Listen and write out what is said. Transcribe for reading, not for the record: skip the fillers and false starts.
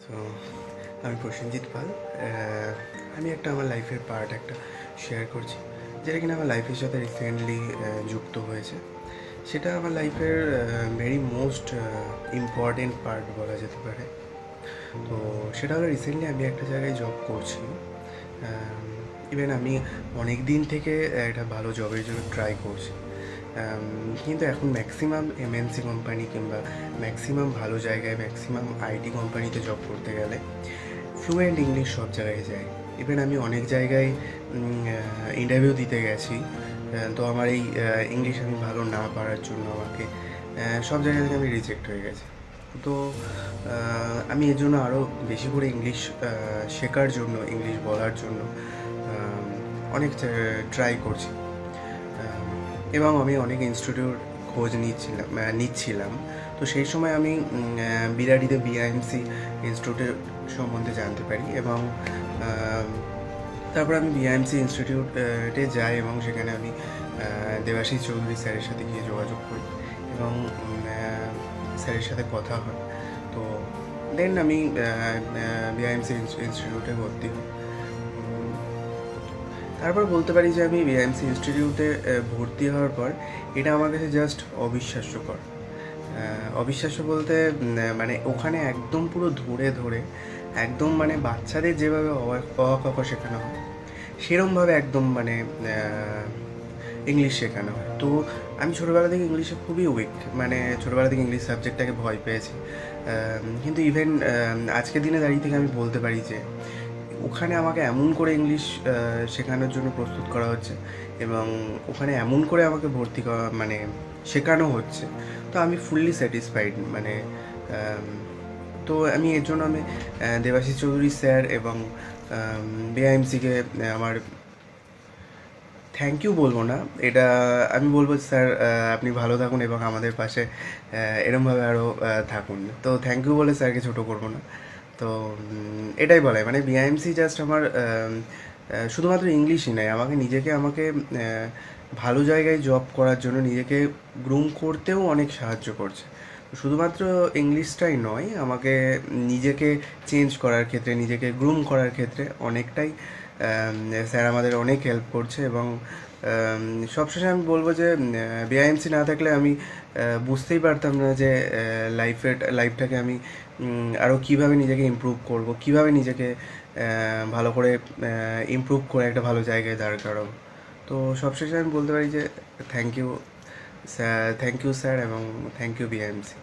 তো আমি প্রসেনজিৎ পাল। আমি আমার লাইফের পার্ট শেয়ার করছি, যেটা কিনা আমার লাইফের সাথে রিসেন্টলি যুক্ত হয়েছে। সেটা আমার লাইফের ভেরি মোস্ট ইম্পর্টেন্ট পার্ট বলা যেতে পারে। তো সেটা হলো রিসেন্টলি আমি একটা জায়গায় জব করছি। ইভেন আমি অনেক দিন থেকে একটা ভালো জবের জন্য ট্রাই করছি, কিন্তু এখন ম্যাক্সিমাম এমএনসি কোম্পানি কিংবা ম্যাক্সিমাম ভালো জায়গায়, ম্যাক্সিমাম আইটি কোম্পানিতে জব করতে গেলে ফ্লুয়েন্ট ইংলিশ সব জায়গায় যায়। ইভেন আমি অনেক জায়গায় ইন্টারভিউ দিতে গেছি, তো আমার এই ইংলিশ আমি ভালো না পারার জন্য আমাকে সব জায়গা থেকে আমি রিজেক্ট হয়ে গেছি। তো আমি এর জন্য আরও বেশি করে ইংলিশ শেখার জন্য, ইংলিশ বলার জন্য অনেক ট্রাই করছি, এবং আমি অনেক ইনস্টিটিউট খোঁজ নিচ্ছিলাম। তো সেই সময় আমি বিরাটিতে বিআইএমসি ইনস্টিটিউটের সম্বন্ধে জানতে পারি, এবং তারপর আমি বিআইএমসি ইনস্টিটিউটে যাই এবং সেখানে আমি দেবাশিস চৌধুরী স্যারের সাথে গিয়ে যোগাযোগ করি এবং স্যারের সাথে কথা হয়। তো দেন আমি বিআইএমসি ইনস্টিটিউটে ভর্তি হই। তারপর বলতে পারি যে আমি বিআইএমসি ইনস্টিটিউটে ভর্তি হওয়ার পর এটা আমার কাছে জাস্ট অবিশ্বাস্যকর। অবিশ্বাস্য বলতে মানে ওখানে একদম পুরো ধরে ধরে একদম মানে বাচ্চাদের যেভাবে অ ক খ শেখানো হয় সেরমভাবে একদম মানে ইংলিশ শেখানো হয়। তো আমি ছোটোবেলা থেকে ইংলিশে খুবই উইক, মানে ছোটোবেলা থেকে ইংলিশ সাবজেক্টটাকে ভয় পেয়েছি। কিন্তু ইভেন আজকের দিনে দাঁড়িয়ে থেকে আমি বলতে পারি যে ওখানে আমাকে এমন করে ইংলিশ শেখানোর জন্য প্রস্তুত করা হচ্ছে এবং ওখানে এমন করে আমাকে ভর্তি করা মানে শেখানো হচ্ছে, তো আমি ফুললি স্যাটিসফাইড। মানে তো আমি এর জন্য আমি দেবাশিস চৌধুরী স্যার এবং বিআইএমসিকে আমার থ্যাংক ইউ বলবো না, এটা আমি বলবো স্যার আপনি ভালো থাকুন এবং আমাদের পাশে এরমভাবে আরও থাকুন। তো থ্যাংক ইউ বলে স্যারকে ছোটো করবো না। তো এটাই বলে, মানে বিআইএমসি জাস্ট আমার শুধুমাত্র ইংলিশই নয়, আমাকে ভালো জায়গায় জব করার জন্য নিজেকে গ্রুম করতেও অনেক সাহায্য করছে। শুধুমাত্র ইংলিশটাই নয়, আমাকে নিজেকে চেঞ্জ করার ক্ষেত্রে, নিজেকে গ্রুম করার ক্ষেত্রে অনেকটাই স্যার আমাদের অনেক হেল্প করছে। এবং সবশেষে আমি বলবো যে বিআইএমসি না থাকলে আমি বুঝতেই পারতাম না যে লাইফটাকে আমি আরও কীভাবে নিজেকে ইমপ্রুভ করব, কীভাবে নিজেকে ভালো করে ইমপ্রুভ করে একটা ভালো জায়গায় দাঁড় করাবো। তো সবশেষে আমি বলতে পারি যে থ্যাংক ইউ স্যার এবং থ্যাংক ইউ বিআইএমসি।